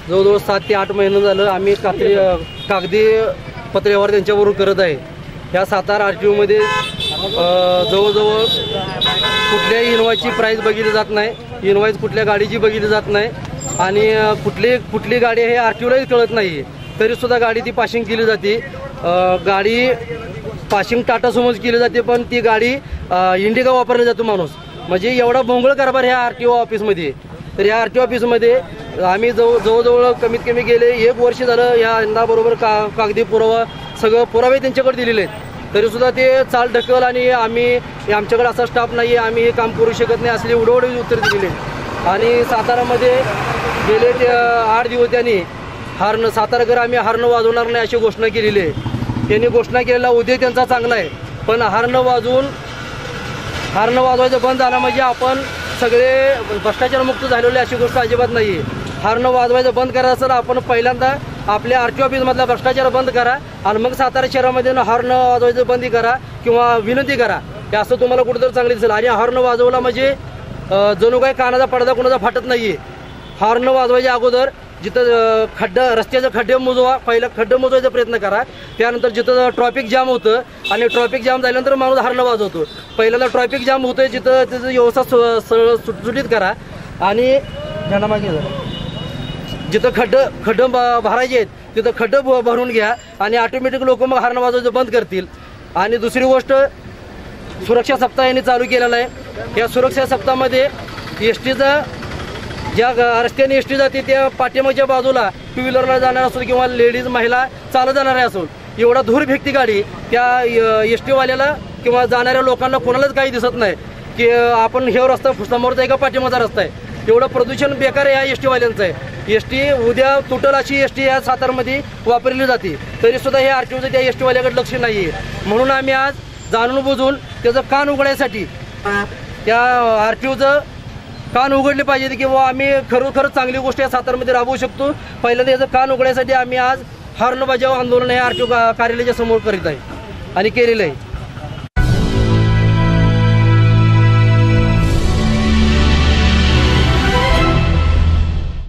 जवळजवळ 7 ते 8 महिने झालं आम्ही कागदी पत्रव्यवहार त्यांच्याबरोबर करत आहे। ह्या सातारा RTO मध्ये जवळजवळ कुठल्याही इनवाईसची प्राइस बघितली जात नाही, इनवाईस कुठल्या गाडीची बघितली जात नाही आणि कुठली गाडी हे RTOलाही कळत नाही, तरीसुद्धा गाडी ती पासिंग केली जाते। गाडी पासिंग टाटा सुमोच केली जाते, पण ती गाडी इंडिका वापरली जातो माणूस, म्हणजे एवढा भोंगळ कारभार ह्या RTO ऑफिसमध्ये। तर या RTO ऑफिसमध्ये आम्ही जवळजवळ कमीत कमी गेले 1 वर्ष झालं या यंदाबरोबर कागदी पुरावा सगळं पुरावे त्यांच्याकडे दिलेले आहेत, तरीसुद्धा ते चाल ढकल आणि आमच्याकडे असा स्टाफ नाही आहे, आम्ही हे काम करू शकत नाही असले उडवडे उत्तर दिलेले। आणि सातारामध्ये गेले ते 8 दिवस त्यांनी साताराकर आम्ही हॉर्न वाजवणार नाही अशी घोषणा केलेली आहे। त्यांनी घोषणा केलेला उद्योग त्यांचा चांगला आहे, पण हॉर्न वाजवायचं बंद झालं म्हणजे आपण सगळे भ्रष्टाचार मुक्त झालेले अशी गोष्ट अजिबात नाही आहे। हॉर्न वाजवायचं बंद करायचं असेल आपण पहिल्यांदा आपल्या RTO ऑफिसमधला भ्रष्टाचार बंद करा आणि मग सातारा शहरामध्ये हॉर्न वाजवायचं बंदी करा किंवा विनंती करा, हे असं तुम्हाला कुठेतरी चांगलं दिसेल। आणि हॉर्न वाजवला म्हणजे जणू काही कानाचा पडदा कोणाचा फाटत नाही आहे। हॉर्न वाजवायच्या अगोदर जिथं रस्त्याचं खड्डे मोजवा, पहिला खड्डे मोजवायचा प्रयत्न करा, त्यानंतर जिथं ट्रॅफिक जाम होतं आणि ट्रॅफिक जाम झाल्यानंतर माणूस हॉर्न वाजवतो, पहिल्यांदा ट्रॅफिक जाम होतोय जिथं त्याचं व्यवस्था सुटसुटीत करा आणि जिथं खड्डे भरायचे आहेत तिथं खड्डे भरून घ्या आणि ऑटोमॅटिक लोक मग हॉर्न वाजवायचं बंद करतील। आणि दुसरी गोष्ट, सुरक्षा सप्ताह यांनी चालू केलेला आहे। या सुरक्षा सप्ताहामध्ये एसटीचा ज्या रस्त्याने एसटी जाते त्या पाठीमागच्या बाजूला 2 व्हीलरला जाणार असो किंवा लेडीज महिला चालत जाणाऱ्या असो, एवढा धूर फेकती गाडी त्या एसटीवाल्याला किंवा जाणाऱ्या लोकांना कोणालाच काही दिसत नाही की आपण हे रस्ता समोरचा आहे का पाठीमागचा रस्ता आहे। एवढं प्रदूषण बेकार या एसटीवाल्यांचं आहे। एसटी उद्या तुटल अशी एसटी या सातारमध्ये वापरली जाते, तरीसुद्धा हे RTOचं त्या एसटीवाल्याकडे लक्ष नाही आहे। म्हणून आम्ही आज जाणून बुजून त्याचं कान उघडण्यासाठी त्या RTOचं कान उघडले पाहिजे की आम्ही खरोखर चांगली गोष्ट या सातारमध्ये राबवू शकतो। पहिल्यांदा याचं कान उघडण्यासाठी आम्ही आज हॉर्न बजाव आंदोलन हे RTO कार्यालयाच्या समोर करीत आहे आणि केलेलं आहे।